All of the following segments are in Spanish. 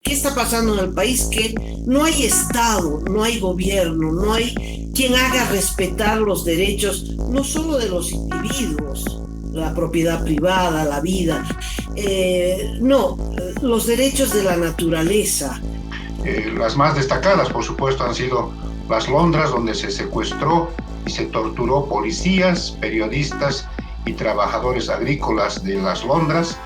¿Qué está pasando en el país? Que no hay Estado, no hay gobierno, no hay quien haga respetar los derechos, no solo de los individuos, la propiedad privada, la vida, no, los derechos de la naturaleza. Las más destacadas, por supuesto, han sido las Londras, donde se secuestró y se torturó policías, periodistas y trabajadores agrícolas de las Londras.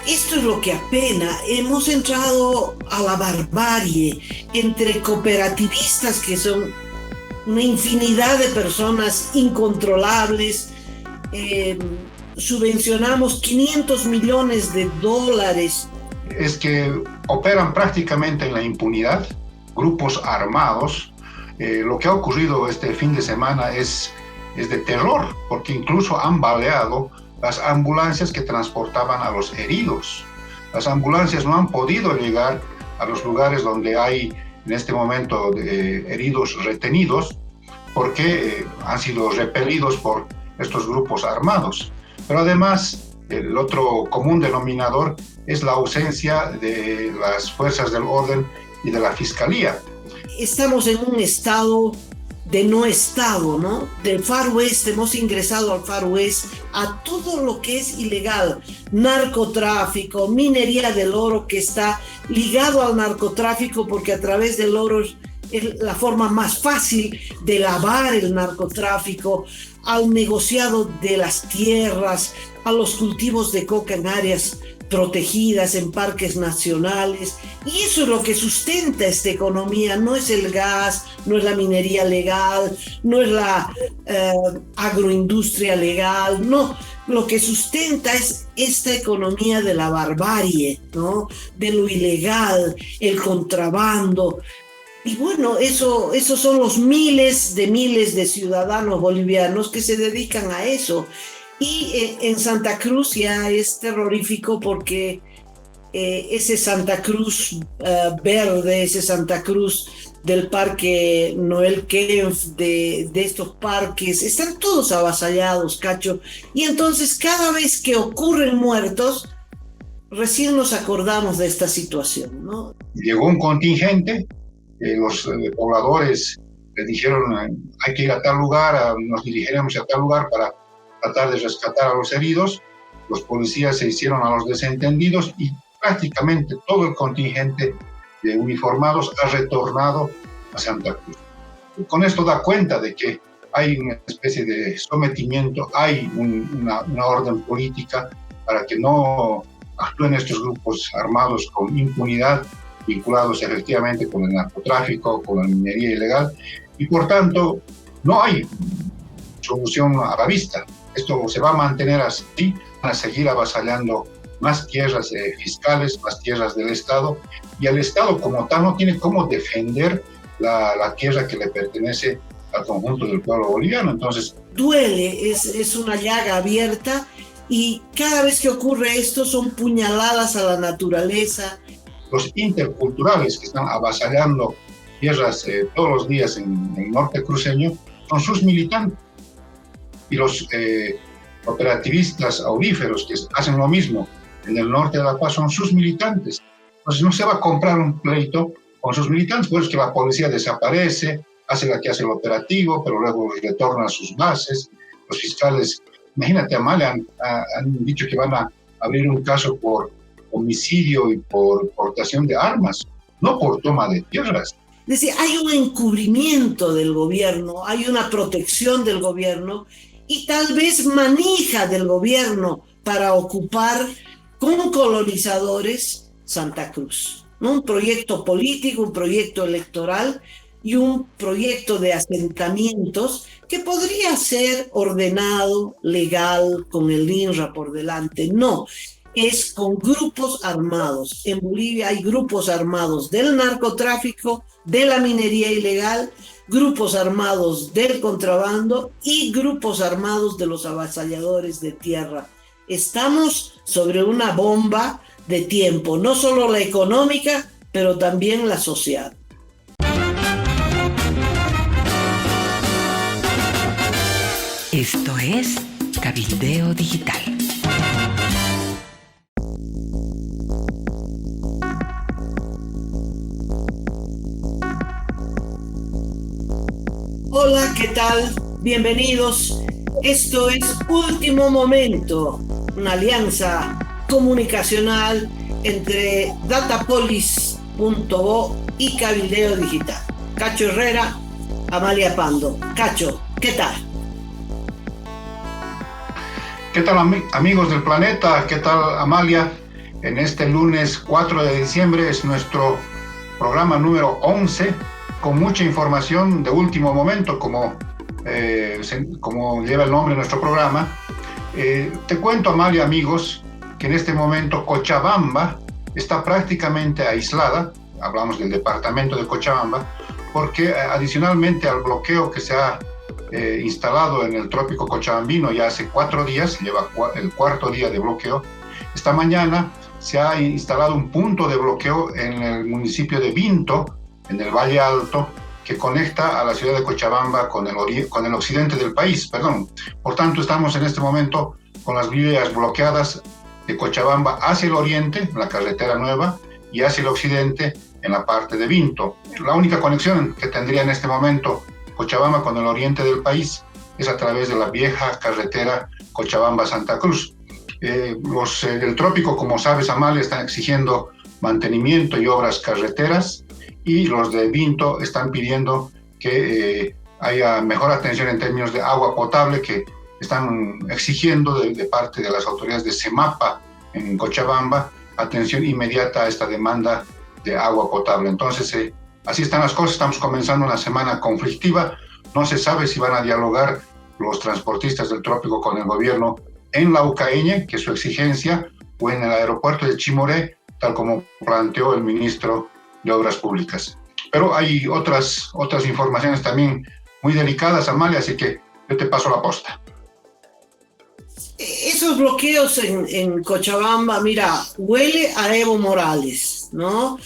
Esto es lo que apena. Hemos entrado a la barbarie entre cooperativistas, que son una infinidad de personas incontrolables. Subvencionamos 500 millones de dólares. Es que operan prácticamente en la impunidad, grupos armados. Lo que ha ocurrido este fin de semana es de terror, porque incluso han baleado las ambulancias que transportaban a los heridos. Las ambulancias no han podido llegar a los lugares donde hay en este momento heridos retenidos, porque han sido repelidos por estos grupos armados. Pero además, el otro común denominador es la ausencia de las fuerzas del orden y de la fiscalía. Estamos en un estado de no estado, ¿no? Del Far West, hemos ingresado al Far West, a todo lo que es ilegal, narcotráfico, minería del oro, que está ligado al narcotráfico porque a través del oro es la forma más fácil de lavar el narcotráfico, al negociado de las tierras, a los cultivos de coca en áreas protegidas, en parques nacionales, y eso es lo que sustenta esta economía. No es el gas, no es la minería legal, no es la agroindustria legal, no, lo que sustenta es esta economía de la barbarie, ¿no? De lo ilegal, el contrabando. Y bueno, esos son los miles de ciudadanos bolivianos que se dedican a eso. Y en Santa Cruz ya es terrorífico porque ese Santa Cruz verde, ese Santa Cruz del Parque Noel Kempf, de estos parques, están todos avasallados, Cacho. Y entonces cada vez que ocurren muertos, recién nos acordamos de esta situación, ¿no? Llegó un contingente, los pobladores les dijeron hay que ir a tal lugar, nos dirigiremos a tal lugar para tratar de rescatar a los heridos. Los policías se hicieron a los desentendidos y prácticamente todo el contingente de uniformados ha retornado a Santa Cruz. Y con esto da cuenta de que hay una especie de sometimiento, hay una orden política para que no actúen estos grupos armados con impunidad, vinculados efectivamente con el narcotráfico, con la minería ilegal, y por tanto no hay solución a la vista. Esto se va a mantener así, van a seguir avasallando más tierras fiscales, más tierras del Estado, y el Estado como tal no tiene cómo defender la tierra que le pertenece al conjunto del pueblo boliviano. Entonces duele, es una llaga abierta, y cada vez que ocurre esto son puñaladas a la naturaleza. Los interculturales que están avasallando tierras todos los días en el norte cruceño son sus militantes. Y los cooperativistas auríferos que hacen lo mismo en el norte de La Paz son sus militantes. Entonces no se va a comprar un pleito con sus militantes, por eso es que la policía desaparece, hace la que hace el operativo, pero luego retorna a sus bases. Los fiscales, imagínate, Amalia, han dicho que van a abrir un caso por homicidio y por portación de armas, no por toma de tierras. Es decir, hay un encubrimiento del gobierno, hay una protección del gobierno y tal vez manija del gobierno para ocupar con colonizadores Santa Cruz, ¿no? Un proyecto político, un proyecto electoral y un proyecto de asentamientos que podría ser ordenado, legal, con el INRA por delante. No, es con grupos armados. En Bolivia hay grupos armados del narcotráfico, de la minería ilegal, grupos armados del contrabando y grupos armados de los avasalladores de tierra. Estamos sobre una bomba de tiempo, no solo la económica, pero también la social. Esto es Cabildeo Digital. Hola, ¿qué tal? Bienvenidos. Esto es Último Momento, una alianza comunicacional entre Datapolis.bo y Cabildeo Digital. Cacho Herrera, Amalia Pando. Cacho, ¿qué tal? ¿Qué tal amigos del planeta? ¿Qué tal Amalia? En este lunes 4 de diciembre es nuestro programa número 11 con mucha información de último momento como lleva el nombre de nuestro programa. Te cuento, Amalia, amigos, que en este momento Cochabamba está prácticamente aislada, hablamos del departamento de Cochabamba, porque adicionalmente al bloqueo que se ha instalado en el trópico cochabambino ya hace 4 días, lleva el cuarto día de bloqueo. Esta mañana se ha instalado un punto de bloqueo en el municipio de Vinto, en el Valle Alto, que conecta a la ciudad de Cochabamba con el occidente del país, perdón. Por tanto, estamos en este momento con las vías bloqueadas de Cochabamba hacia el oriente, la carretera nueva, y hacia el occidente, en la parte de Vinto. La única conexión que tendría en este momento Cochabamba con el oriente del país es a través de la vieja carretera Cochabamba-Santa Cruz. Los del trópico, como sabes, Amalia, están exigiendo mantenimiento y obras carreteras, y los de Vinto están pidiendo que haya mejor atención en términos de agua potable, que están exigiendo de parte de las autoridades de CEMAPA en Cochabamba atención inmediata a esta demanda de agua potable. Entonces, así están las cosas. Estamos comenzando una semana conflictiva. No se sabe si van a dialogar los transportistas del trópico con el gobierno en Laucaeñe, que es su exigencia, o en el aeropuerto de Chimoré, tal como planteó el ministro de Obras Públicas. Pero hay otras informaciones también muy delicadas, Amalia, así que yo te paso la posta. Esos bloqueos en Cochabamba, mira, huele a Evo Morales, ¿no?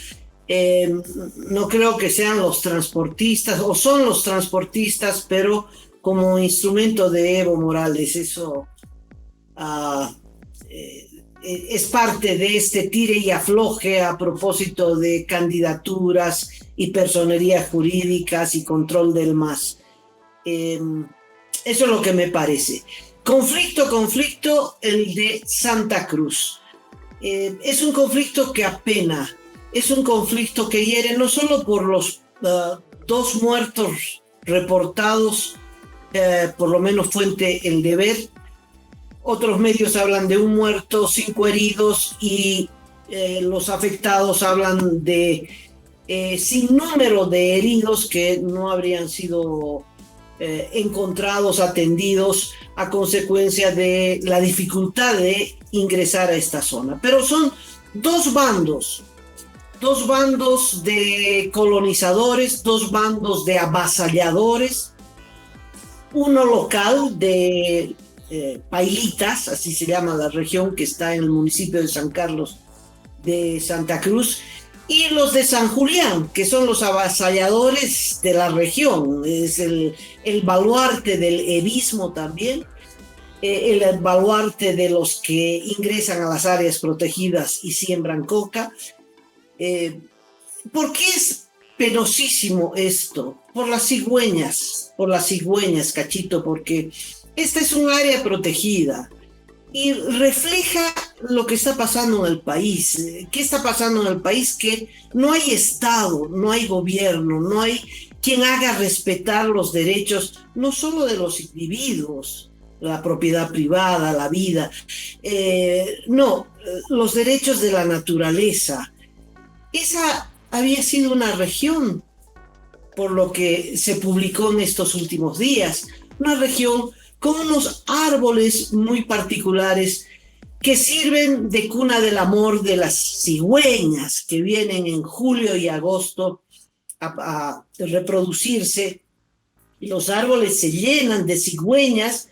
No creo que sean los transportistas, o son los transportistas, pero como instrumento de Evo Morales. Eso es parte de este tire y afloje a propósito de candidaturas y personerías jurídicas y control del MAS. Eso es lo que me parece. Conflicto, el de Santa Cruz. Es un conflicto que apena, es un conflicto que hiere no solo por los 2 muertos reportados, por lo menos fuente El Deber. Otros medios hablan de 1 muerto, 5 heridos, y los afectados hablan de sin número de heridos que no habrían sido encontrados, atendidos a consecuencia de la dificultad de ingresar a esta zona. Pero son 2 bandos de colonizadores, 2 bandos de avasalladores, uno local de Pailitas, así se llama la región que está en el municipio de San Carlos de Santa Cruz, y los de San Julián, que son los avasalladores de la región. Es el baluarte del evismo también, el baluarte de los que ingresan a las áreas protegidas y siembran coca. ¿Por qué es penosísimo esto? Por las cigüeñas, Cachito, porque esta es un área protegida y refleja lo que está pasando en el país. ¿Qué está pasando en el país? Que no hay Estado, no hay gobierno, no hay quien haga respetar los derechos, no solo de los individuos, la propiedad privada, la vida, los derechos de la naturaleza. Esa había sido una región, por lo que se publicó en estos últimos días, una región con unos árboles muy particulares que sirven de cuna del amor de las cigüeñas que vienen en julio y agosto a reproducirse. Los árboles se llenan de cigüeñas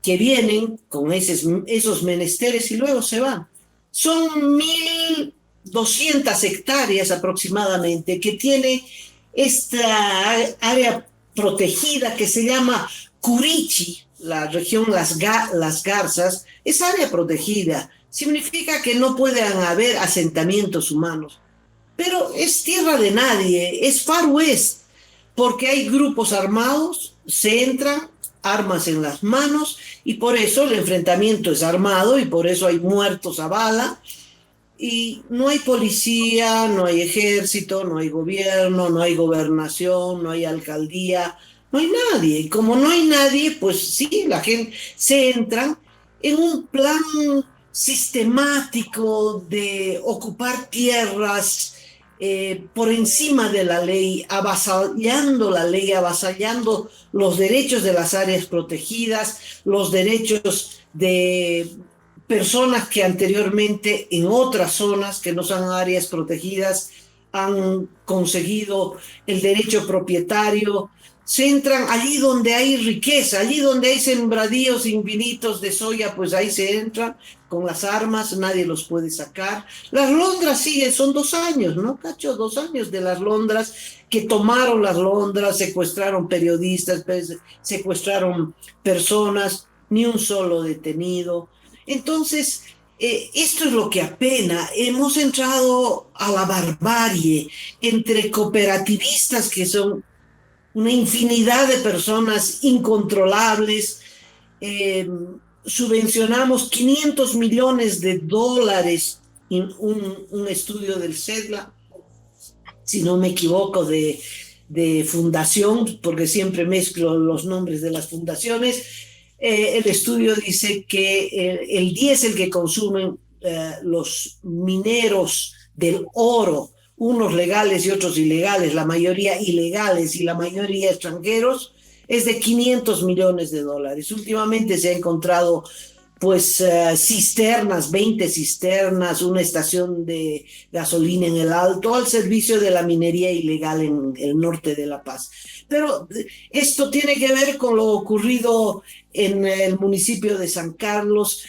que vienen con esos menesteres y luego se van. Son 1.200 hectáreas aproximadamente que tiene esta área protegida que se llama Curichi, la región Las Garzas. Es área protegida, significa que no pueden haber asentamientos humanos, pero es tierra de nadie, es Far West, porque hay grupos armados Se entran armas en las manos y por eso el enfrentamiento es armado y por eso hay muertos a bala y no hay policía, no hay ejército, no hay gobierno, no hay gobernación, no hay alcaldía, no hay nadie. Y como no hay nadie, pues sí, la gente se entran en un plan sistemático de ocupar tierras por encima de la ley, avasallando los derechos de las áreas protegidas, los derechos de personas que anteriormente en otras zonas que no son áreas protegidas han conseguido el derecho propietario. Se entran allí donde hay riqueza, allí donde hay sembradíos infinitos de soya, pues ahí se entran con las armas, nadie los puede sacar. Las Londras siguen, son 2 años, ¿no, Cacho? 2 años de las Londras, que tomaron las Londras, secuestraron periodistas, secuestraron personas, ni un solo detenido. Entonces, esto es lo que apena. Hemos entrado a la barbarie entre cooperativistas que son una infinidad de personas incontrolables. Subvencionamos $500 millones, un estudio del CEDLA, si no me equivoco, de fundación, porque siempre mezclo los nombres de las fundaciones. El estudio dice que el diésel que consumen los mineros del oro, unos legales y otros ilegales, la mayoría ilegales y la mayoría extranjeros, es de $500 millones. Últimamente se ha encontrado pues cisternas, 20 cisternas, una estación de gasolina en el Alto, al servicio de la minería ilegal en el norte de La Paz. Pero esto tiene que ver con lo ocurrido en el municipio de San Carlos.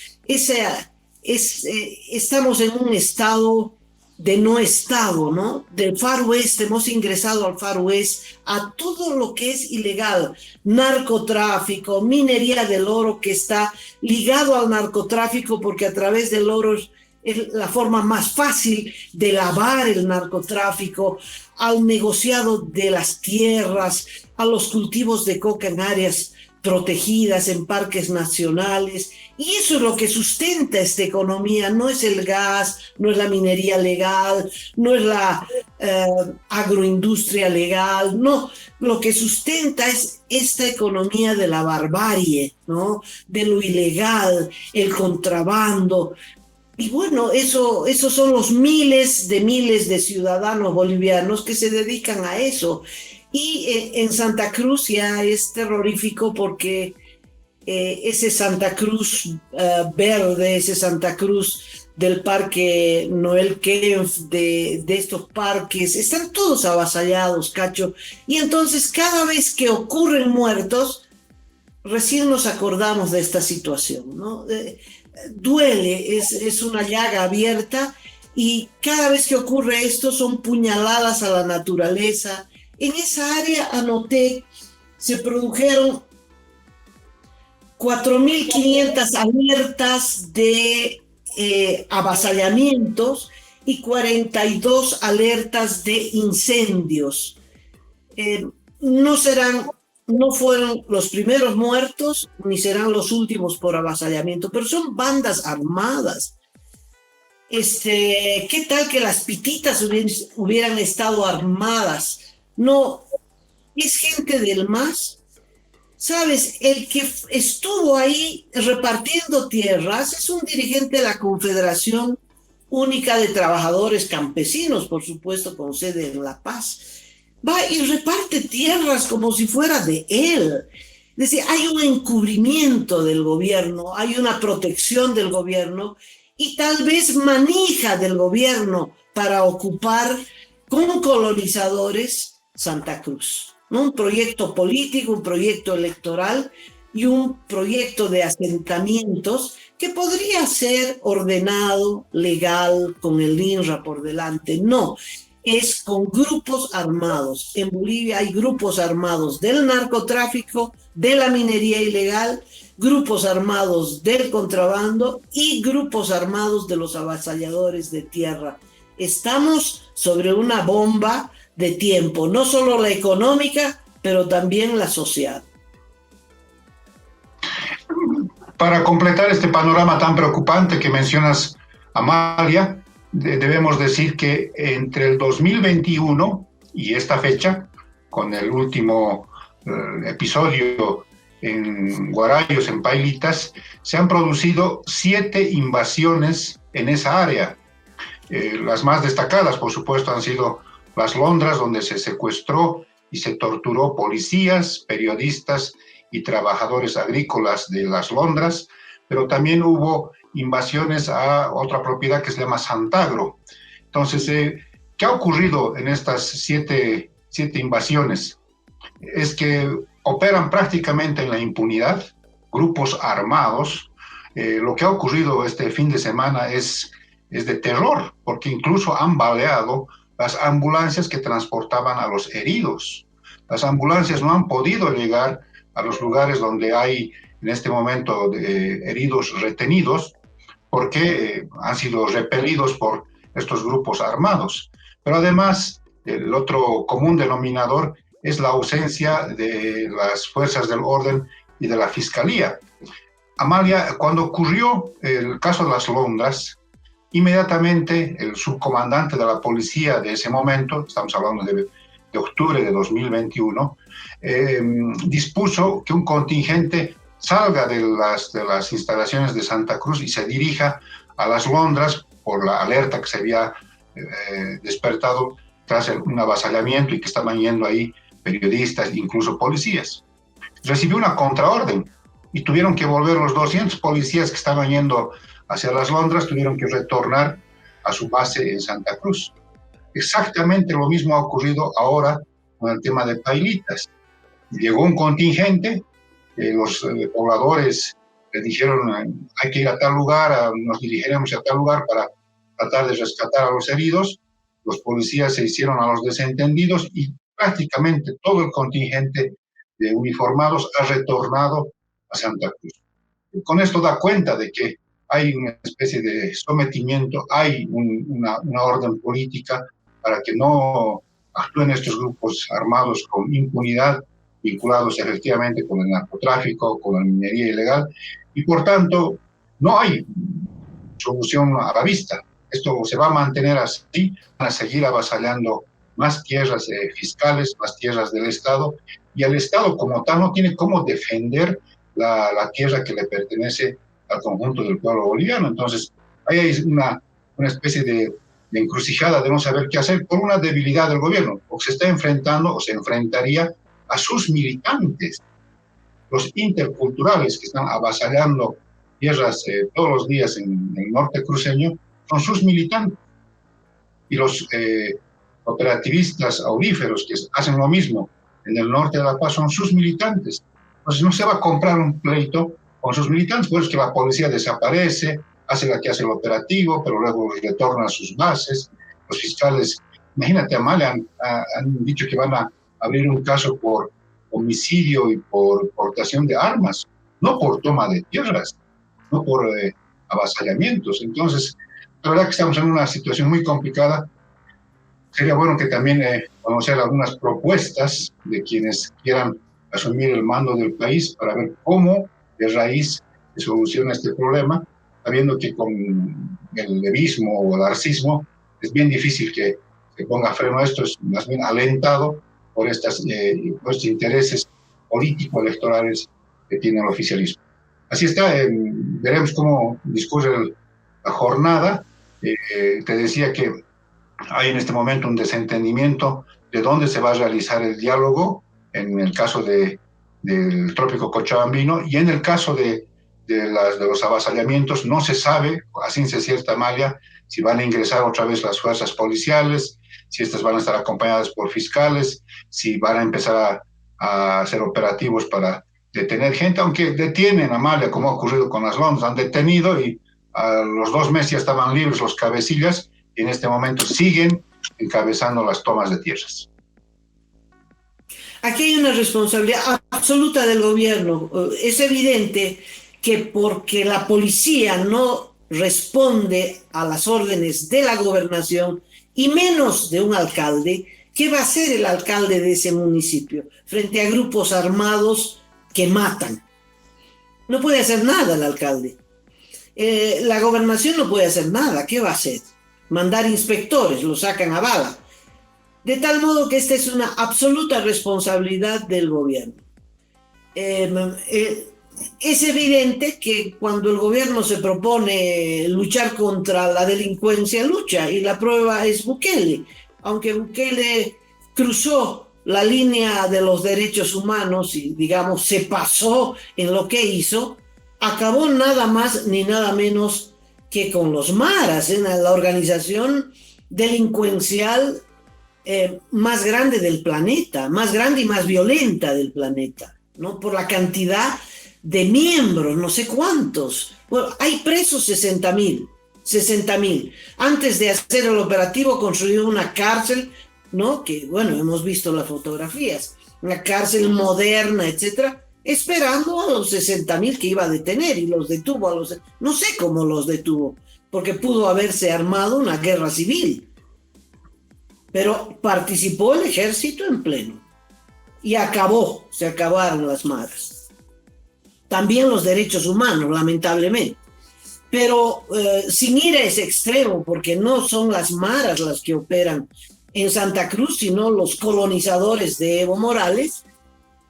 Estamos en un estado de no estado, ¿no? Del Far West, hemos ingresado al Far West, a todo lo que es ilegal, narcotráfico, minería del oro, que está ligado al narcotráfico porque a través del oro es la forma más fácil de lavar el narcotráfico, al negociado de las tierras, a los cultivos de coca en áreas protegidas, en parques nacionales. Y eso es lo que sustenta esta economía, no es el gas, no es la minería legal, no es la agroindustria legal, no, lo que sustenta es esta economía de la barbarie, ¿no? De lo ilegal, el contrabando. Y bueno, esos son los miles de ciudadanos bolivianos que se dedican a eso. Y en Santa Cruz ya es terrorífico porque ese Santa Cruz verde, ese Santa Cruz del Parque Noel Kempf, de estos parques, están todos avasallados, Cacho. Y entonces cada vez que ocurren muertos, recién nos acordamos de esta situación, ¿no? Duele, es una llaga abierta y cada vez que ocurre esto son puñaladas a la naturaleza. En esa área, anoté, se produjeron 4.500 alertas de avasallamientos y 42 alertas de incendios. No fueron los primeros muertos ni serán los últimos por avasallamiento, pero son bandas armadas. ¿Qué tal que las pititas hubieran estado armadas? No, es gente del MAS. ¿Sabes? El que estuvo ahí repartiendo tierras es un dirigente de la Confederación Única de Trabajadores Campesinos, por supuesto, con sede en La Paz. Va y reparte tierras como si fuera de él. Es decir, hay un encubrimiento del gobierno, hay una protección del gobierno y tal vez manija del gobierno para ocupar con colonizadores Santa Cruz, ¿no? Un proyecto político, un proyecto electoral y un proyecto de asentamientos que podría ser ordenado, legal, con el INRA por delante. No, es con grupos armados. En Bolivia hay grupos armados del narcotráfico, de la minería ilegal, grupos armados del contrabando y grupos armados de los avasalladores de tierra. Estamos sobre una bomba de tiempo, no solo la económica, pero también la social. Para completar este panorama tan preocupante que mencionas, Amalia, debemos decir que entre el 2021 y esta fecha, con el último episodio en Guarayos, en Pailitas, se han producido 7 invasiones en esa área. Las más destacadas, por supuesto, han sido Las Londras, donde se secuestró y se torturó policías, periodistas y trabajadores agrícolas de Las Londras, pero también hubo invasiones a otra propiedad que se llama Santagro. Entonces, ¿qué ha ocurrido en estas siete invasiones? Es que operan prácticamente en la impunidad, grupos armados. Lo que ha ocurrido este fin de semana es de terror, porque incluso han baleado las ambulancias que transportaban a los heridos. Las ambulancias no han podido llegar a los lugares donde hay en este momento heridos retenidos, porque han sido repelidos por estos grupos armados. Pero además, el otro común denominador es la ausencia de las fuerzas del orden y de la fiscalía. Amalia, cuando ocurrió el caso de Las Londras, inmediatamente el subcomandante de la policía de ese momento, estamos hablando de octubre de 2021, dispuso que un contingente salga de las instalaciones de Santa Cruz y se dirija a Las Londras por la alerta que se había despertado tras un avasallamiento y que estaban yendo ahí periodistas, incluso policías. Recibió una contraorden y tuvieron que volver los 200 policías que estaban yendo hacia Las Londras, tuvieron que retornar a su base en Santa Cruz. Exactamente lo mismo ha ocurrido ahora con el tema de Pailitas. Llegó un contingente, los pobladores le dijeron hay que ir a tal lugar, nos dirigiremos a tal lugar para tratar de rescatar a los heridos. Los policías se hicieron a los desentendidos y prácticamente todo el contingente de uniformados ha retornado a Santa Cruz. Con esto da cuenta de que hay una especie de sometimiento, hay una orden política para que no actúen estos grupos armados con impunidad, vinculados efectivamente con el narcotráfico, con la minería ilegal, y por tanto no hay solución a la vista. Esto se va a mantener así, van a seguir avasallando más tierras fiscales, más tierras del Estado, y el Estado como tal no tiene cómo defender la tierra que le pertenece al conjunto del pueblo boliviano. Entonces, ahí hay una especie de encrucijada de no saber qué hacer por una debilidad del gobierno, o se está enfrentando o se enfrentaría a sus militantes, los interculturales que están avasallando tierras todos los días en el norte cruceño, son sus militantes. Y los operativistas auríferos que hacen lo mismo en el norte de La Paz son sus militantes. Entonces no se va a comprar un pleito con sus militantes, por eso es que la policía desaparece, hace la que hace el operativo, pero luego retorna a sus bases. Los fiscales, imagínate, Amalia, han dicho que van a abrir un caso por homicidio y por portación de armas, no por toma de tierras, no por avasallamientos. Entonces, la verdad que estamos en una situación muy complicada. Sería bueno que también conocer algunas propuestas de quienes quieran asumir el mando del país para ver cómo de raíz se soluciona este problema, sabiendo que con el levismo o el arcismo es bien difícil que ponga freno a esto, es más bien alentado por estos intereses político-electorales que tiene el oficialismo. Así está, veremos cómo discurre la jornada. Te decía que hay en este momento un desentendimiento de dónde se va a realizar el diálogo, en el caso del trópico cochabambino, y en el caso de los avasallamientos no se sabe, a ciencia cierta, Amalia, si van a ingresar otra vez las fuerzas policiales, si estas van a estar acompañadas por fiscales, si van a empezar a hacer operativos para detener gente, aunque detienen, Amalia, como ha ocurrido con Las Londras, han detenido y a los 2 meses ya estaban libres los cabecillas y en este momento siguen encabezando las tomas de tierras. Aquí hay una responsabilidad absoluta del gobierno. Es evidente que porque la policía no responde a las órdenes de la gobernación y menos de un alcalde, ¿qué va a hacer el alcalde de ese municipio frente a grupos armados que matan? No puede hacer nada el alcalde. La gobernación no puede hacer nada. ¿Qué va a hacer? Mandar inspectores, lo sacan a bala. De tal modo que esta es una absoluta responsabilidad del gobierno. Es evidente que cuando el gobierno se propone luchar contra la delincuencia, lucha, y la prueba es Bukele. Aunque Bukele cruzó la línea de los derechos humanos y, digamos, se pasó en lo que hizo, acabó nada más ni nada menos que con los maras, en la organización delincuencial más grande del planeta, más grande y más violenta del planeta, ¿no? Por la cantidad de miembros, no sé cuántos. Bueno, hay presos 60.000. Antes de hacer el operativo construyó una cárcel, ¿no? Que, bueno, hemos visto las fotografías, una cárcel moderna, etcétera, esperando a los 60.000 que iba a detener, y los detuvo a los... No sé cómo los detuvo, porque pudo haberse armado una guerra civil. Pero participó el ejército en pleno. Y se acabaron las maras. También los derechos humanos, lamentablemente. Pero sin ir a ese extremo, porque no son las maras las que operan en Santa Cruz, sino los colonizadores de Evo Morales.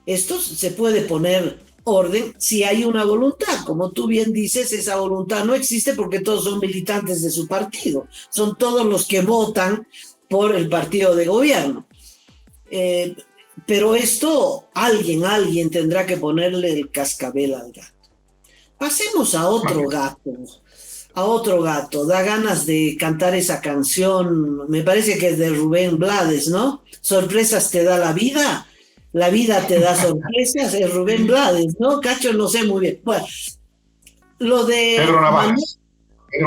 Esto se puede poner orden si hay una voluntad. Como tú bien dices, esa voluntad no existe porque todos son militantes de su partido. Son todos los que votan por el partido de gobierno. Pero esto, alguien tendrá que ponerle el cascabel al gato. Pasemos a otro gato. Da ganas de cantar esa canción, me parece que es de Rubén Blades, ¿no? Sorpresas te da la vida te da sorpresas, es Rubén Blades, ¿no? Cacho, no sé muy bien. Bueno, lo de... Pedro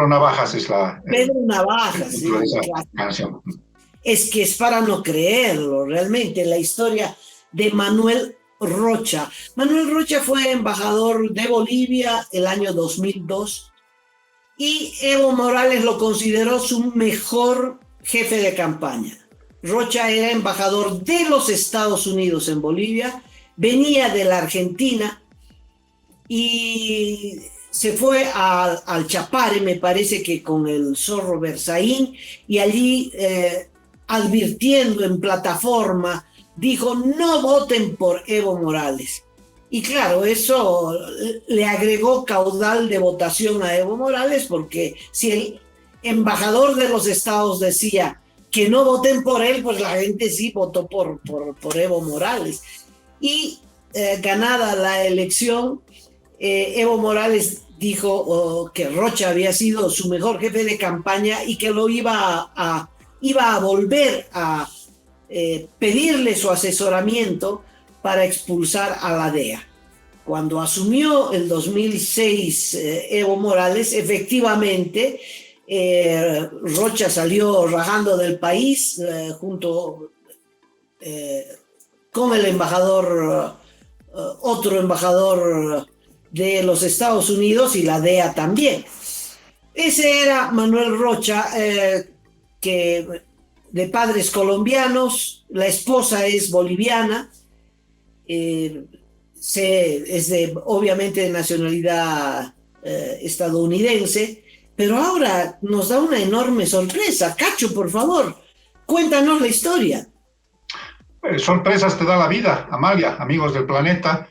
Navajas es la... Pedro Navajas, sí, canción. Es que es para no creerlo, realmente, la historia de Manuel Rocha. Manuel Rocha fue embajador de Bolivia el año 2002 y Evo Morales lo consideró su mejor jefe de campaña. Rocha era embajador de los Estados Unidos en Bolivia, venía de la Argentina y se fue al Chapare, me parece que con el Zorro Berzaín, y allí advirtiendo en plataforma, dijo: no voten por Evo Morales. Y claro, eso le agregó caudal de votación a Evo Morales, porque si el embajador de los Estados decía que no voten por él, pues la gente sí votó por Evo Morales. Y ganada la elección, Evo Morales dijo que Rocha había sido su mejor jefe de campaña y que lo iba a volver a pedirle su asesoramiento para expulsar a la DEA. Cuando asumió el 2006 Evo Morales, efectivamente, Rocha salió rajando del país junto con el embajador, otro embajador de los Estados Unidos, y la DEA también. Ese era Manuel Rocha, que de padres colombianos, la esposa es boliviana, es obviamente de nacionalidad estadounidense, pero ahora nos da una enorme sorpresa. Cacho, por favor, cuéntanos la historia. Sorpresas te da la vida, Amalia, amigos del planeta.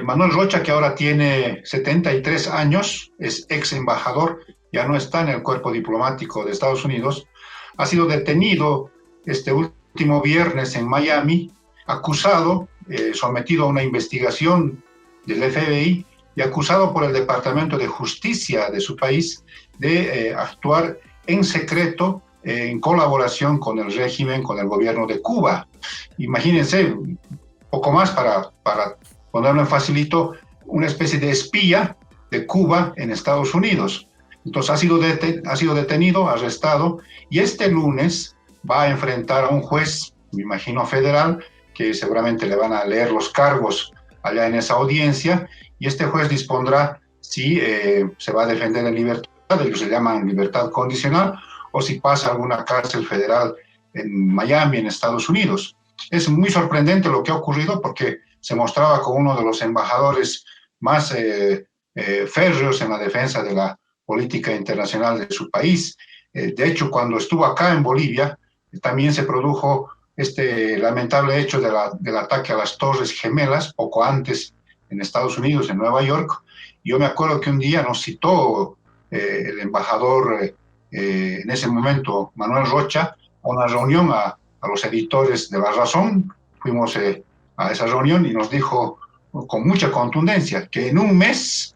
Manuel Rocha, que ahora tiene 73 años, es ex embajador, ya no está en el cuerpo diplomático de Estados Unidos, ha sido detenido este último viernes en Miami, acusado, sometido a una investigación del FBI y acusado por el Departamento de Justicia de su país de actuar en secreto en colaboración con el régimen, con el gobierno de Cuba. Imagínense, poco más para ponerlo en facilito, una especie de espía de Cuba en Estados Unidos. Entonces ha sido detenido, arrestado, y este lunes va a enfrentar a un juez, me imagino federal, que seguramente le van a leer los cargos allá en esa audiencia, y este juez dispondrá si se va a defender en libertad, ellos se llaman libertad condicional, o si pasa a alguna cárcel federal en Miami, en Estados Unidos. Es muy sorprendente lo que ha ocurrido, porque se mostraba como uno de los embajadores más férreos en la defensa de la política internacional de su país. De hecho, cuando estuvo acá en Bolivia, también se produjo este lamentable hecho del ataque a las Torres Gemelas, poco antes en Estados Unidos, en Nueva York. Yo me acuerdo que un día nos citó el embajador en ese momento, Manuel Rocha, a una reunión a los editores de La Razón. Fuimos a esa reunión y nos dijo con mucha contundencia que en un mes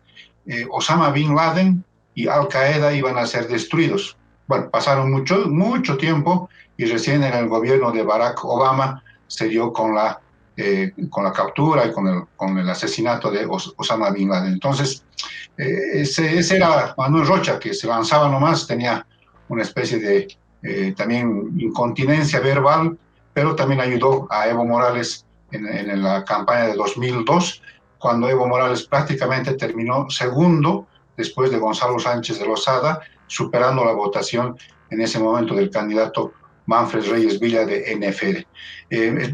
Osama Bin Laden y Al Qaeda iban a ser destruidos. Bueno, pasaron mucho tiempo y recién en el gobierno de Barack Obama se dio con la captura y con el asesinato de Osama Bin Laden. Entonces, ese era Manuel Rocha, que se lanzaba nomás, tenía una especie de también incontinencia verbal, pero también ayudó a Evo Morales en la campaña de 2002, cuando Evo Morales prácticamente terminó segundo después de Gonzalo Sánchez de Lozada, superando la votación en ese momento del candidato Manfred Reyes Villa de NFL.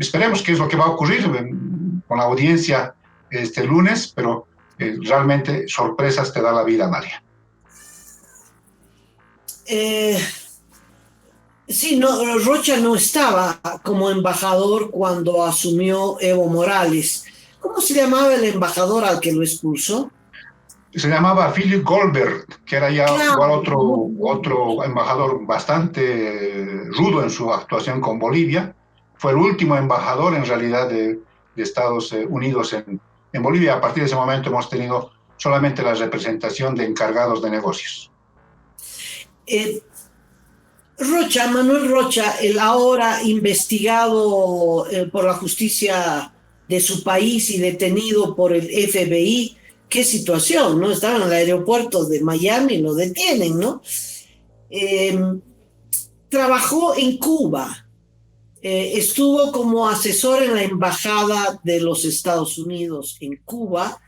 Esperemos qué es lo que va a ocurrir con la audiencia este lunes, pero realmente sorpresas te da la vida, Amalia. Sí, no, Rocha no estaba como embajador cuando asumió Evo Morales. ¿Cómo se llamaba el embajador al que lo expulsó? Se llamaba Philip Goldberg, que era ya igual otro embajador bastante rudo en su actuación con Bolivia. Fue el último embajador en realidad de Estados Unidos en Bolivia. A partir de ese momento hemos tenido solamente la representación de encargados de negocios. Manuel Rocha, el ahora investigado por la justicia de su país y detenido por el FBI, qué situación, ¿no? Estaba en el aeropuerto de Miami, lo detienen, ¿no? Trabajó en Cuba, estuvo como asesor en la embajada de los Estados Unidos en Cuba.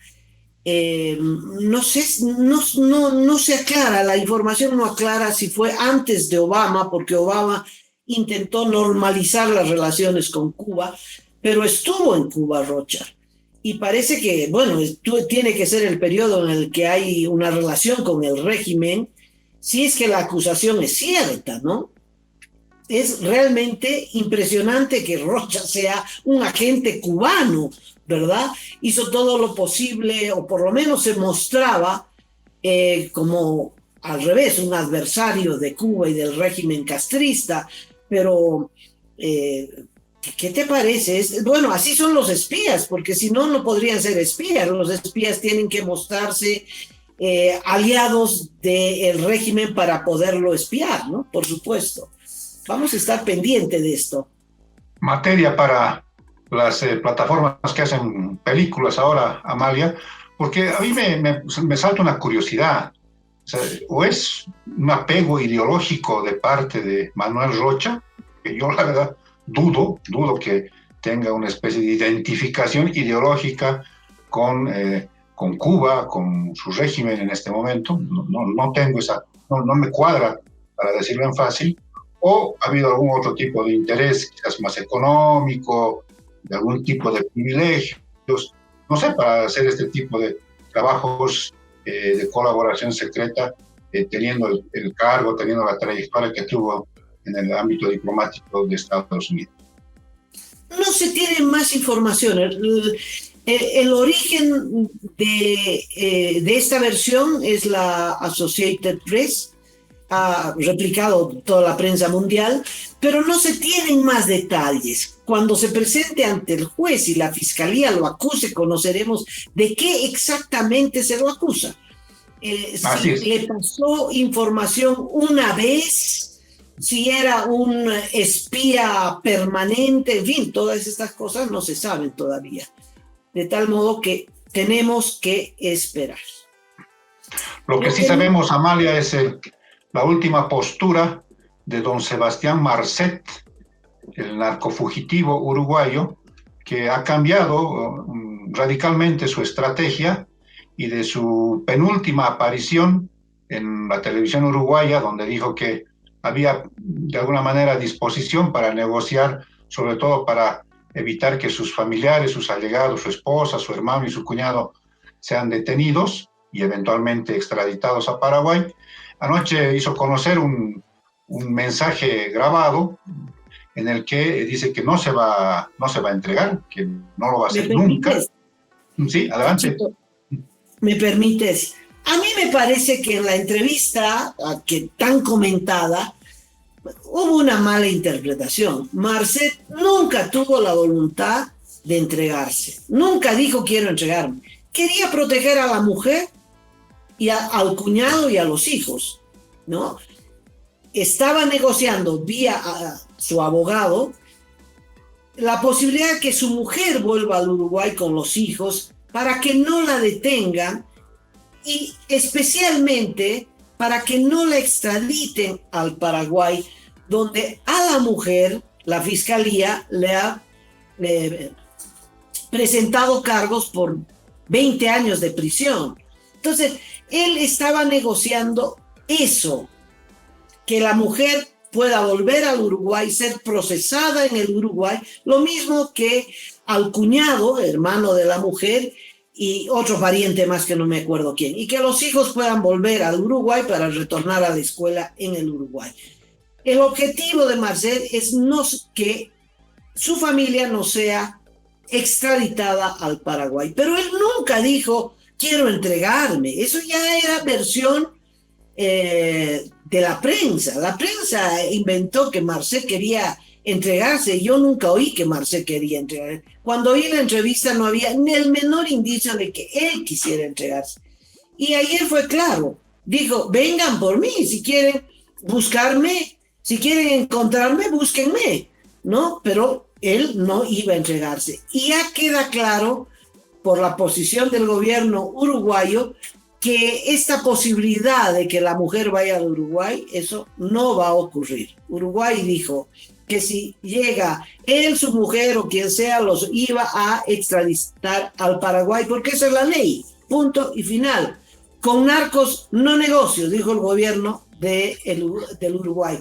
No se aclara, la información no aclara si fue antes de Obama, porque Obama intentó normalizar las relaciones con Cuba, pero estuvo en Cuba Rocha. Y parece que, bueno, tiene que ser el periodo en el que hay una relación con el régimen, si es que la acusación es cierta, ¿no? Es realmente impresionante que Rocha sea un agente cubano, ¿verdad? Hizo todo lo posible, o por lo menos se mostraba como al revés, un adversario de Cuba y del régimen castrista, pero ¿qué te parece? Bueno, así son los espías, porque si no, no podrían ser espías. Los espías tienen que mostrarse aliados del régimen para poderlo espiar, ¿no? Por supuesto. Vamos a estar pendientes de esto. Materia para las plataformas que hacen películas ahora, Amalia, porque a mí me salta una curiosidad. O es un apego ideológico de parte de Manuel Rocha, que yo la verdad dudo que tenga una especie de identificación ideológica con Cuba, con su régimen en este momento. No tengo no me cuadra, para decirlo en fácil. O ha habido algún otro tipo de interés, quizás más económico, de algún tipo de privilegios, no sé, para hacer este tipo de trabajos de colaboración secreta, teniendo el cargo, teniendo la trayectoria que tuvo en el ámbito diplomático de Estados Unidos. No se tiene más información. El origen de esta versión es la Associated Press, ha replicado toda la prensa mundial, pero no se tienen más detalles. Cuando se presente ante el juez y la fiscalía lo acuse, conoceremos de qué exactamente se lo acusa. Si le pasó información una vez, si era un espía permanente, en fin, todas estas cosas no se saben todavía. De tal modo que tenemos que esperar. Lo que sí sabemos, Amalia, es la última postura de don Sebastián Marcet, el narcofugitivo uruguayo, que ha cambiado radicalmente su estrategia, y de su penúltima aparición en la televisión uruguaya, donde dijo que había de alguna manera disposición para negociar, sobre todo para evitar que sus familiares, sus allegados, su esposa, su hermano y su cuñado sean detenidos y eventualmente extraditados a Paraguay. Anoche hizo conocer un mensaje grabado en el que dice que no se va a entregar, que no lo va a hacer nunca. Sí, adelante. Chito, ¿me permites? A mí me parece que en la entrevista que tan comentada hubo una mala interpretación. Marcet nunca tuvo la voluntad de entregarse. Nunca dijo quiero entregarme. Quería proteger a la mujer y al cuñado y a los hijos, ¿no? Estaba negociando vía a su abogado la posibilidad de que su mujer vuelva al Uruguay con los hijos para que no la detengan y especialmente para que no la extraditen al Paraguay, donde a la mujer la fiscalía le ha presentado cargos por 20 años de prisión. Entonces, él estaba negociando eso, que la mujer pueda volver al Uruguay, ser procesada en el Uruguay, lo mismo que al cuñado, hermano de la mujer, y otro pariente más que no me acuerdo quién, y que los hijos puedan volver al Uruguay para retornar a la escuela en el Uruguay. El objetivo de Marcet es que su familia no sea extraditada al Paraguay, pero él nunca dijo quiero entregarme. Eso ya era versión de la prensa. La prensa inventó que Marcet quería entregarse. Yo nunca oí que Marcet quería entregarse. Cuando oí la entrevista no había ni el menor indicio de que él quisiera entregarse. Y ayer fue claro. Dijo, vengan por mí, si quieren buscarme, si quieren encontrarme, búsquenme, ¿no? Pero él no iba a entregarse. Y ya queda claro por la posición del gobierno uruguayo que esta posibilidad de que la mujer vaya al Uruguay, eso no va a ocurrir. Uruguay dijo que si llega él, su mujer o quien sea, los iba a extraditar al Paraguay, porque esa es la ley, punto y final. Con narcos no negocio, dijo el gobierno del Uruguay.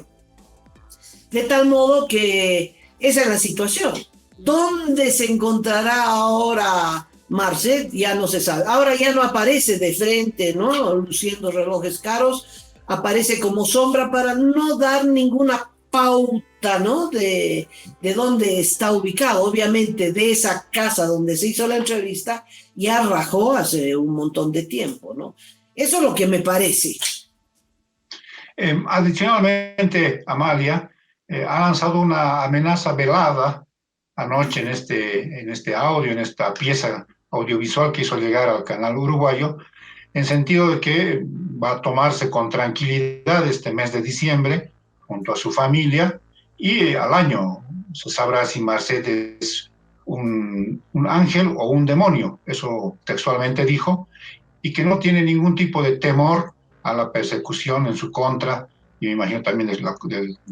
De tal modo que esa es la situación. ¿Dónde se encontrará ahora Marcet? Ya no se sabe. Ahora ya no aparece de frente, ¿no? Luciendo relojes caros, aparece como sombra para no dar ninguna pauta, ¿no? De dónde está ubicado. Obviamente de esa casa donde se hizo la entrevista ya rajó hace un montón de tiempo, ¿no? Eso es lo que me parece. Adicionalmente, Amalia ha lanzado una amenaza velada anoche en este audio, en esta pieza audiovisual que hizo llegar al canal uruguayo, en sentido de que va a tomarse con tranquilidad este mes de diciembre junto a su familia y al año se sabrá si Marcet es un ángel o un demonio, eso textualmente dijo, y que no tiene ningún tipo de temor a la persecución en su contra, y me imagino también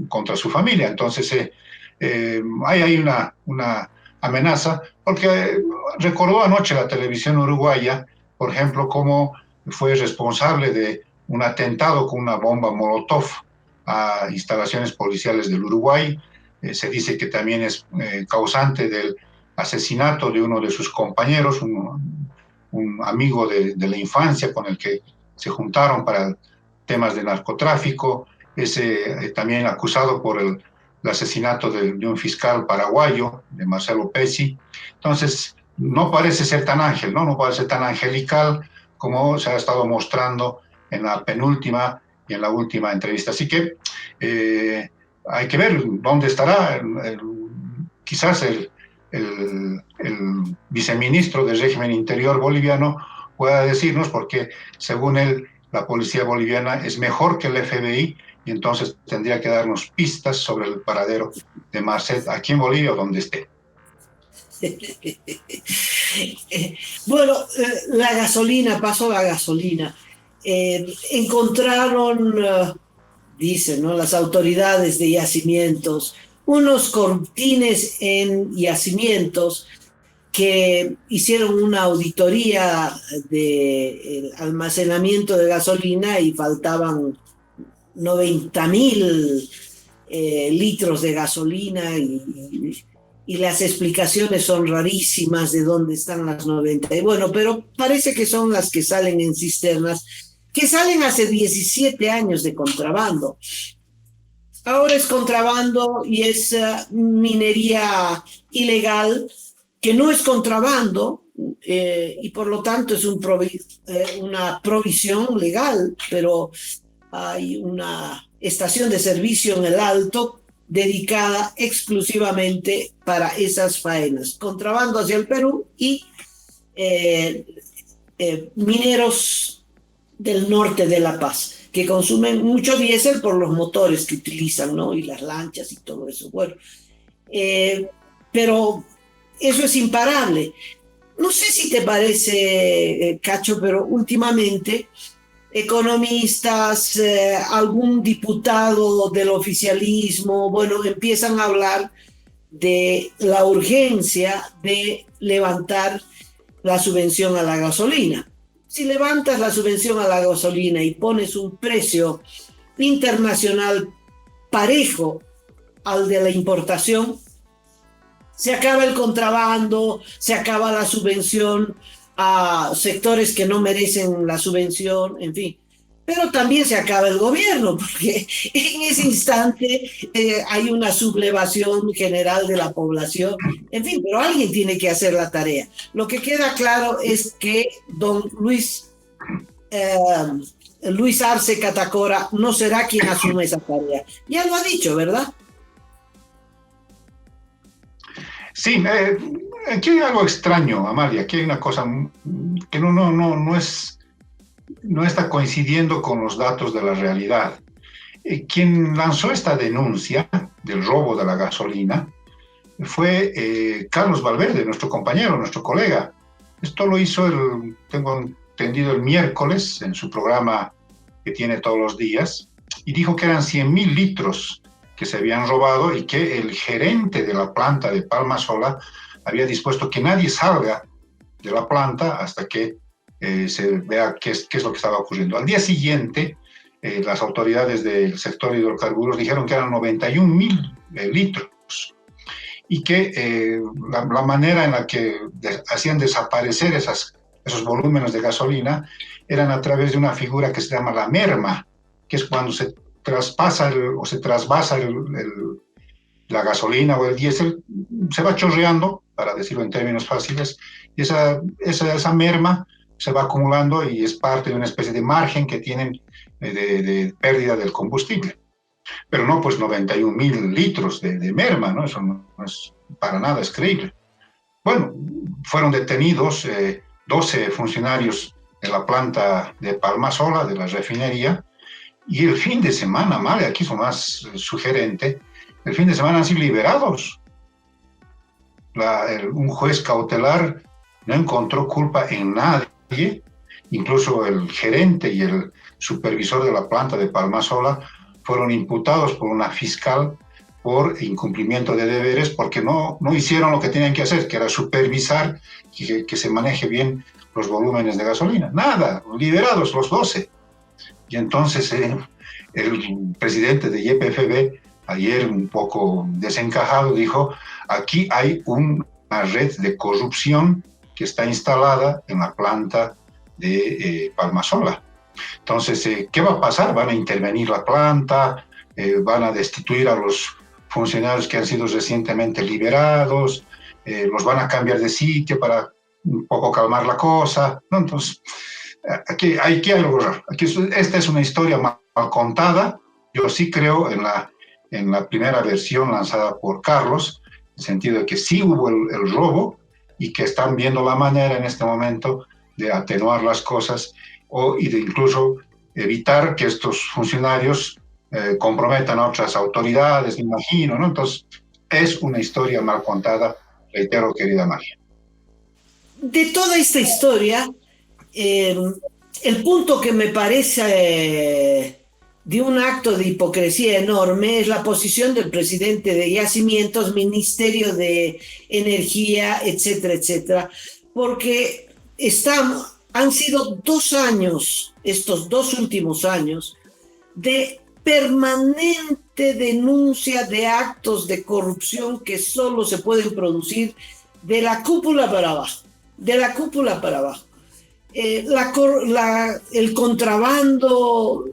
contra su familia. Entonces hay ahí una amenaza, porque recordó anoche la televisión uruguaya, por ejemplo, cómo fue responsable de un atentado con una bomba Molotov a instalaciones policiales del Uruguay. Se dice que también es causante del asesinato de uno de sus compañeros, un amigo de la infancia con el que se juntaron para temas de narcotráfico. Es también acusado por el asesinato de un fiscal paraguayo, de Marcelo Pezzi. Entonces, no parece ser tan ángel, ¿no? No parece tan angelical como se ha estado mostrando en la penúltima y en la última entrevista. Así que hay que ver dónde estará. Quizás el viceministro del régimen interior boliviano pueda decirnos, porque según él, la policía boliviana es mejor que el FBI, y entonces tendría que darnos pistas sobre el paradero de Marcet aquí en Bolivia o donde esté. Bueno, la gasolina, pasó la gasolina. Encontraron, dicen, ¿no?, las autoridades de yacimientos, unos cortines en yacimientos que hicieron una auditoría del almacenamiento de gasolina y faltaban 90.000 litros de gasolina y y las explicaciones son rarísimas de dónde están las 90. Y bueno, pero parece que son las que salen en cisternas, que salen hace 17 años de contrabando. Ahora es contrabando y es minería ilegal, que no es contrabando, y por lo tanto es una provisión legal, pero hay una estación de servicio en el Alto dedicada exclusivamente para esas faenas. Contrabando hacia el Perú y mineros del norte de La Paz, que consumen mucho diésel por los motores que utilizan, ¿no? Y las lanchas y todo eso. Bueno, pero eso es imparable. No sé si te parece, Cacho, pero últimamente economistas, algún diputado del oficialismo, bueno, empiezan a hablar de la urgencia de levantar la subvención a la gasolina. Si levantas la subvención a la gasolina y pones un precio internacional parejo al de la importación, se acaba el contrabando, se acaba la subvención a sectores que no merecen la subvención, en fin. Pero también se acaba el gobierno, porque en ese instante hay una sublevación general de la población. En fin, pero alguien tiene que hacer la tarea. Lo que queda claro es que don Luis Arce Catacora no será quien asume esa tarea. Ya lo ha dicho, ¿verdad? Sí, aquí hay algo extraño, Amalia. Aquí hay una cosa que no está coincidiendo con los datos de la realidad. Quien lanzó esta denuncia del robo de la gasolina fue Carlos Valverde, nuestro compañero, nuestro colega. Esto lo hizo, tengo entendido, el miércoles en su programa que tiene todos los días, y dijo que eran 100.000 litros que se habían robado y que el gerente de la planta de Palmasola había dispuesto que nadie salga de la planta hasta que se vea qué es lo que estaba ocurriendo. Al día siguiente, las autoridades del sector de hidrocarburos dijeron que eran 91.000 litros y que la manera en la que hacían desaparecer esos volúmenes de gasolina eran a través de una figura que se llama la merma, que es cuando se trasvasa la gasolina o el diésel, se va chorreando, para decirlo en términos fáciles, y esa merma se va acumulando y es parte de una especie de margen que tienen de pérdida del combustible. Pero no, pues 91.000 litros de merma, ¿no? Eso no es para nada, es creíble. Bueno, fueron detenidos 12 funcionarios de la planta de Palmasola, de la refinería, y el fin de semana, Amalia, aquí son más sugerente, el fin de semana han sido liberados. Un juez cautelar no encontró culpa en nadie, incluso el gerente y el supervisor de la planta de Palmasola fueron imputados por una fiscal por incumplimiento de deberes porque no hicieron lo que tenían que hacer, que era supervisar que se maneje bien los volúmenes de gasolina. Nada, liberados los 12. Y entonces el presidente de YPFB, ayer un poco desencajado, dijo, aquí hay una red de corrupción que está instalada en la planta de Palmasola. Entonces, ¿qué va a pasar? ¿Van a intervenir la planta? ¿Van a destituir a los funcionarios que han sido recientemente liberados? ¿Los van a cambiar de sitio para un poco calmar la cosa? ¿No? Entonces, aquí hay algo raro. Esta es una historia mal contada. Yo sí creo en la primera versión lanzada por Carlos, en el sentido de que sí hubo el robo y que están viendo la manera en este momento de atenuar las cosas y de incluso evitar que estos funcionarios comprometan a otras autoridades, me imagino, ¿no? Entonces, es una historia mal contada, reitero, querida María. De toda esta historia, el punto que me parece de un acto de hipocresía enorme es la posición del presidente de Yacimientos, Ministerio de Energía, etcétera, etcétera, porque han sido 2 años, estos 2 últimos años, de permanente denuncia de actos de corrupción que solo se pueden producir de la cúpula para abajo, de la cúpula para abajo. El contrabando,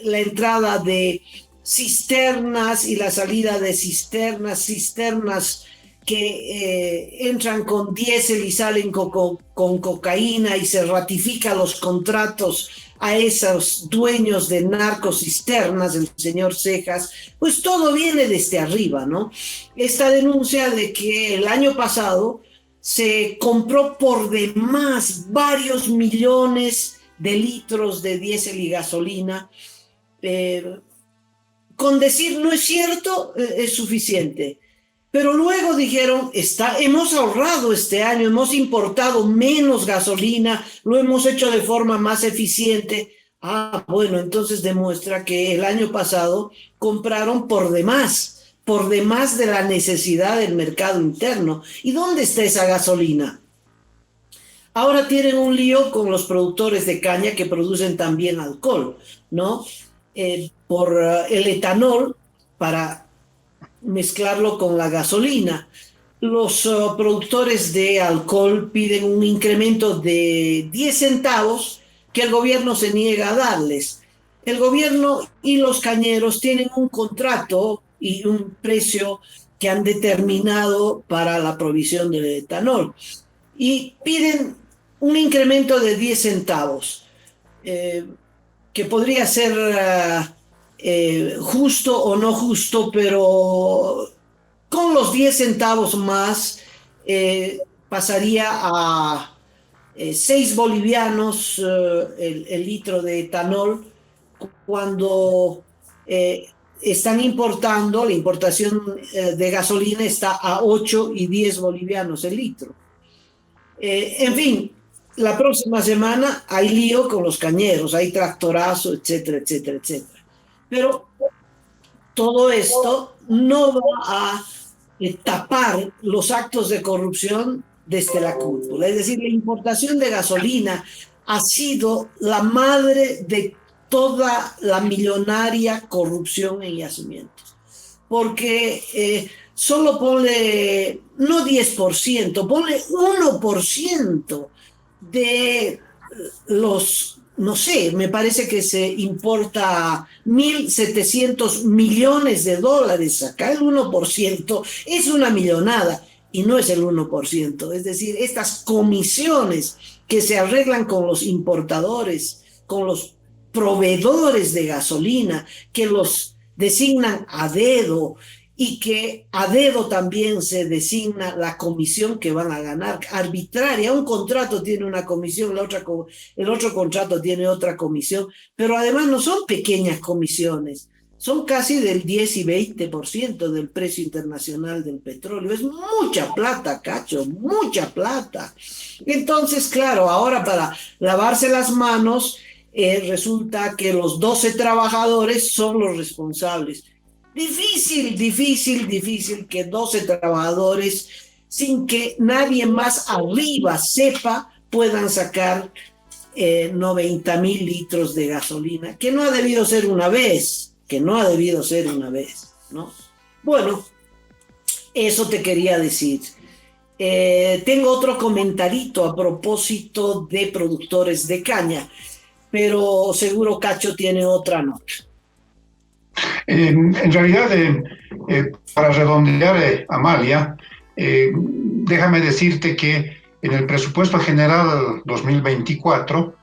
la entrada de cisternas y la salida de cisternas que entran con diésel y salen con cocaína, y se ratifican los contratos a esos dueños de narcocisternas, el señor Cejas. Pues todo viene desde arriba, ¿no? Esta denuncia de que el año pasado se compró por demás varios millones de litros de diésel y gasolina. Con decir no es cierto es suficiente. Pero luego dijeron, hemos ahorrado este año, hemos importado menos gasolina, lo hemos hecho de forma más eficiente. Ah, bueno, entonces demuestra que el año pasado compraron por demás de la necesidad del mercado interno. ¿Y dónde está esa gasolina? Ahora tienen un lío con los productores de caña que producen también alcohol, ¿no? Por el etanol para mezclarlo con la gasolina. Los productores de alcohol piden un incremento de 10 centavos que el gobierno se niega a darles. El gobierno y los cañeros tienen un contrato y un precio que han determinado para la provisión del etanol, y piden un incremento de 10 centavos, que podría ser justo o no justo, pero con los 10 centavos más pasaría a 6 bolivianos el litro de etanol, cuando están importando, la importación de gasolina está a 8 y 10 bolivianos el litro. En fin, la próxima semana hay lío con los cañeros, hay tractorazo, etcétera, etcétera, etcétera. Pero todo esto no va a tapar los actos de corrupción desde la cúpula. Es decir, la importación de gasolina ha sido la madre de toda la millonaria corrupción en yacimientos. Porque solo ponle, no 10%, ponle 1% de los, no sé, me parece que se importa 1.700 millones de dólares acá. El 1% es una millonada y no es el 1%. Es decir, estas comisiones que se arreglan con los importadores, con los proveedores de gasolina, que los designan a dedo, y que a dedo también se designa la comisión que van a ganar, arbitraria. Un contrato tiene una comisión, el otro contrato tiene otra comisión, pero además no son pequeñas comisiones, son casi del 10 y 20% del precio internacional del petróleo. Es mucha plata, Cacho, mucha plata. Entonces, claro, ahora para lavarse las manos, resulta que los 12 trabajadores son los responsables. Difícil que 12 trabajadores, sin que nadie más arriba sepa, puedan sacar 90.000 litros de gasolina, que no ha debido ser una vez, ¿no? Bueno, eso te quería decir. Tengo otro comentarito a propósito de productores de caña, pero seguro Cacho tiene otra nota. En realidad, para redondear, Amalia, déjame decirte que en el presupuesto general 2024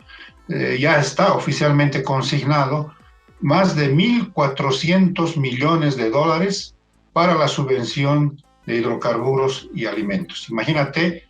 ya está oficialmente consignado más de 1.400 millones de dólares para la subvención de hidrocarburos y alimentos. Imagínate,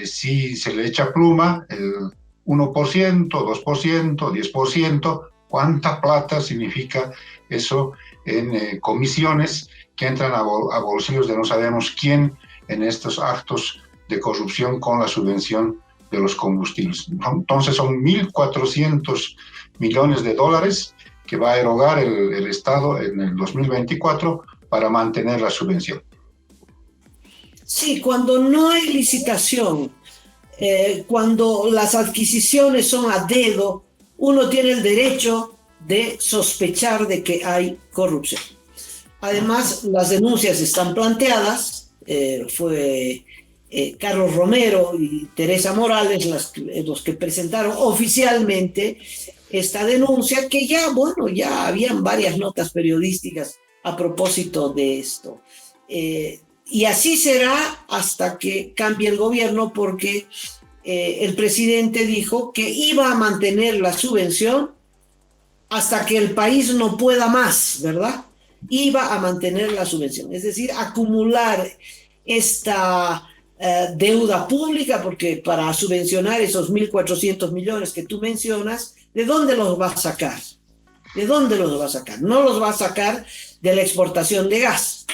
si se le echa pluma el 1%, 2%, 10%, ¿cuánta plata significa eso en comisiones que entran a bolsillos de no sabemos quién en estos actos de corrupción con la subvención de los combustibles? Entonces son 1.400 millones de dólares que va a erogar el Estado en el 2024 para mantener la subvención. Sí, cuando no hay licitación, cuando las adquisiciones son a dedo, uno tiene el derecho de sospechar de que hay corrupción. Además, las denuncias están planteadas, fue Carlos Romero y Teresa Morales los que presentaron oficialmente esta denuncia, que ya habían varias notas periodísticas a propósito de esto. Y así será hasta que cambie el gobierno, porque el presidente dijo que iba a mantener la subvención hasta que el país no pueda más, ¿verdad? Iba a mantener la subvención, es decir, acumular esta deuda pública, porque para subvencionar esos 1.400 millones que tú mencionas, ¿de dónde los va a sacar? ¿De dónde los va a sacar? No los va a sacar de la exportación de gas,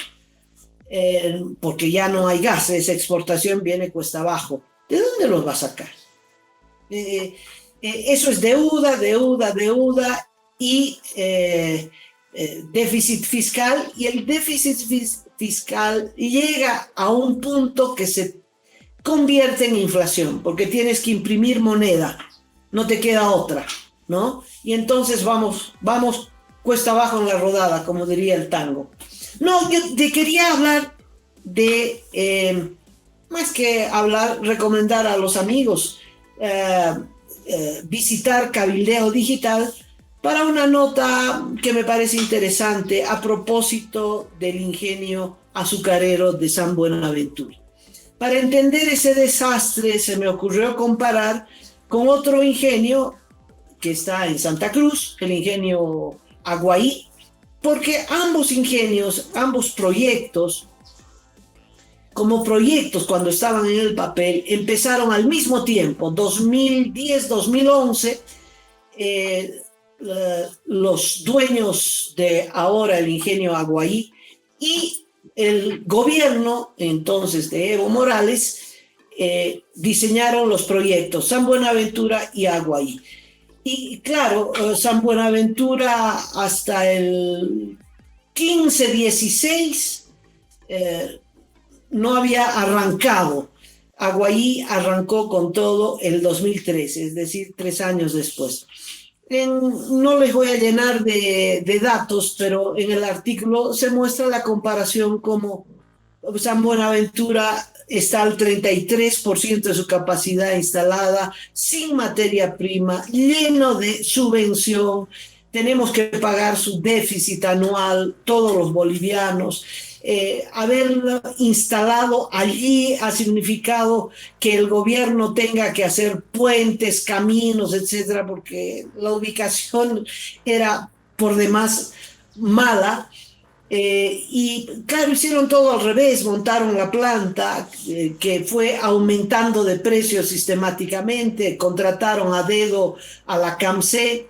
porque ya no hay gas, esa exportación viene cuesta abajo. ¿De dónde los va a sacar? Eso es deuda y déficit fiscal, y el déficit fiscal llega a un punto que se convierte en inflación, porque tienes que imprimir moneda, no te queda otra, ¿no? Y entonces vamos cuesta abajo en la rodada, como diría el tango. No, yo te quería hablar de, más que hablar, recomendar a los amigos visitar Cabildeo Digital para una nota que me parece interesante a propósito del ingenio azucarero de San Buenaventura. Para entender ese desastre se me ocurrió comparar con otro ingenio que está en Santa Cruz, el ingenio Aguaí, porque ambos ingenios, ambos proyectos, como proyectos cuando estaban en el papel, empezaron al mismo tiempo, 2010-2011, los dueños de ahora el ingenio Aguaí y el gobierno entonces de Evo Morales diseñaron los proyectos San Buenaventura y Aguaí. Y claro, San Buenaventura hasta el 15-16 no había arrancado. Aguaí arrancó con todo el 2013, es decir, 3 años después. No les voy a llenar de datos, pero en el artículo se muestra la comparación como San Buenaventura está al 33% de su capacidad instalada, sin materia prima, lleno de subvención. Tenemos que pagar su déficit anual, todos los bolivianos. Haberlo instalado allí ha significado que el gobierno tenga que hacer puentes, caminos, etcétera, porque la ubicación era por demás mala. Y claro, hicieron todo al revés, montaron la planta que fue aumentando de precio sistemáticamente, contrataron a dedo a la CAMC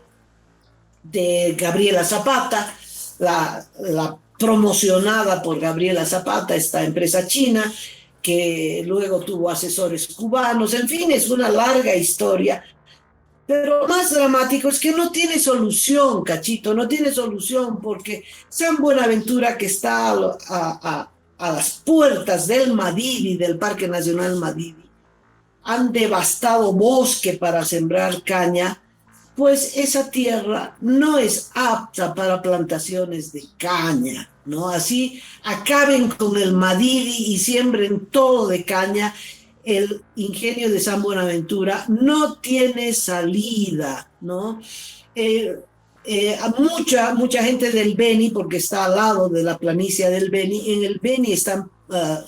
de Gabriela Zapata, la promocionada por Gabriela Zapata, esta empresa china, que luego tuvo asesores cubanos. En fin, es una larga historia. Pero lo más dramático es que no tiene solución, Cachito, no tiene solución, porque San Buenaventura, que está a las puertas del Madidi, del Parque Nacional Madidi, han devastado bosque para sembrar caña, pues esa tierra no es apta para plantaciones de caña, ¿no? Así acaben con el Madidi y siembren todo de caña. El ingenio de San Buenaventura no tiene salida, ¿no? Mucha gente del Beni, porque está al lado de la planicie del Beni, en el Beni están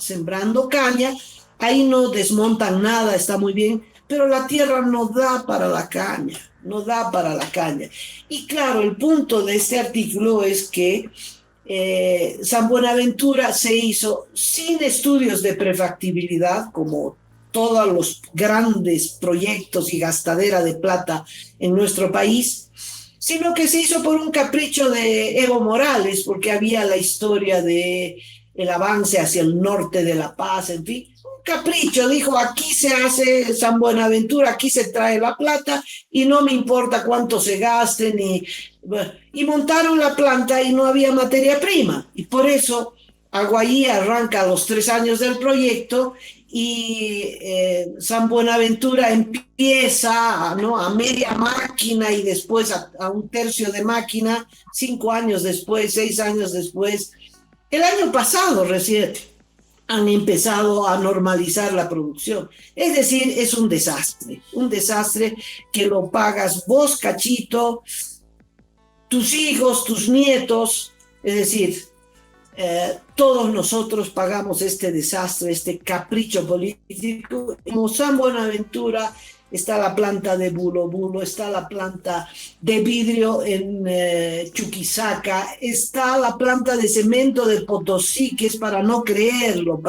sembrando caña, ahí no desmontan nada, está muy bien, pero la tierra no da para la caña, no da para la caña. Y claro, el punto de este artículo es que San Buenaventura se hizo sin estudios de prefactibilidad, como todos los grandes proyectos y gastadera de plata en nuestro país, sino que se hizo por un capricho de Evo Morales, porque había la historia de el avance hacia el norte de La Paz, en fin, un capricho. Dijo, aquí se hace San Buenaventura, aquí se trae la plata y no me importa cuánto se gaste, y montaron la planta y no había materia prima, y por eso Aguaí arranca a los 3 años del proyecto y San Buenaventura empieza, ¿no?, a media máquina y después a un tercio de máquina, 5 años después, 6 años después. El año pasado recién han empezado a normalizar la producción. Es decir, es un desastre que lo pagas vos, Cachito, tus hijos, tus nietos, es decir, todos nosotros pagamos este desastre, este capricho político. Como San Buenaventura está la planta de Bulo Bulo, está la planta de vidrio en Chuquisaca, está la planta de cemento de Potosí, que es para no creerlo,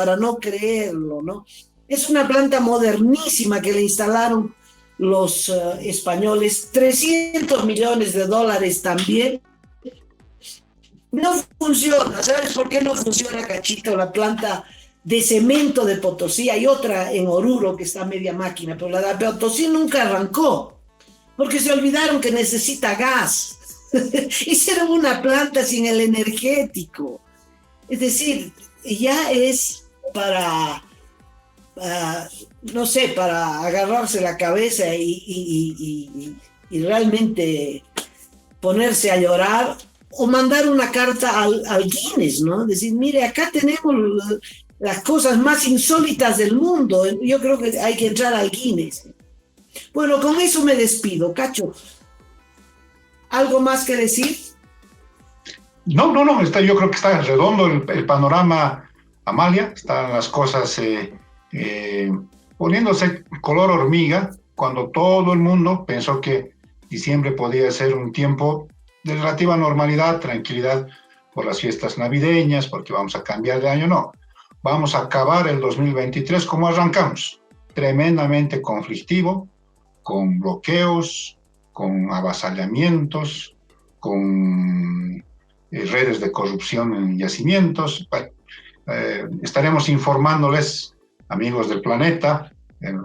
¿no? Es una planta modernísima que le instalaron los españoles, $300 millones también. No funciona. ¿Sabes por qué no funciona, Cachito? La planta de cemento de Potosí, hay otra en Oruro que está a media máquina, pero la de Potosí nunca arrancó, porque se olvidaron que necesita gas. Hicieron una planta sin el energético. Es decir, ya es para, no sé, para agarrarse la cabeza y realmente ponerse a llorar, o mandar una carta al Guinness, ¿no? Decir, mire, acá tenemos las cosas más insólitas del mundo. Yo creo que hay que entrar al Guinness. Bueno, con eso me despido. Cacho, ¿algo más que decir? No, yo creo que está redondo el panorama, Amalia. Están las cosas poniéndose color hormiga, cuando todo el mundo pensó que diciembre podía ser un tiempo de relativa normalidad, tranquilidad por las fiestas navideñas, porque vamos a cambiar de año. No, vamos a acabar el 2023 como arrancamos, tremendamente conflictivo, con bloqueos, con avasallamientos, con redes de corrupción en yacimientos. Estaremos informándoles, amigos del planeta,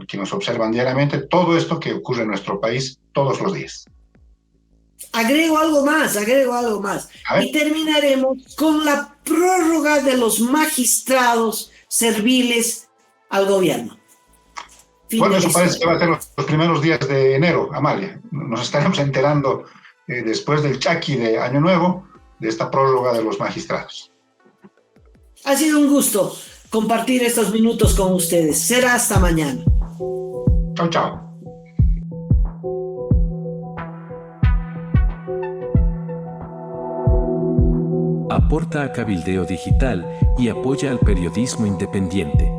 que nos observan diariamente, todo esto que ocurre en nuestro país todos los días. Agrego algo más. Y terminaremos con la prórroga de los magistrados serviles al gobierno. Bueno, eso parece que va a ser los primeros días de enero, Amalia. Nos estaremos enterando después del chaki de Año Nuevo de esta prórroga de los magistrados. Ha sido un gusto compartir estos minutos con ustedes. Será hasta mañana. Chao, chao. Aporta a Cabildeo Digital y apoya al periodismo independiente.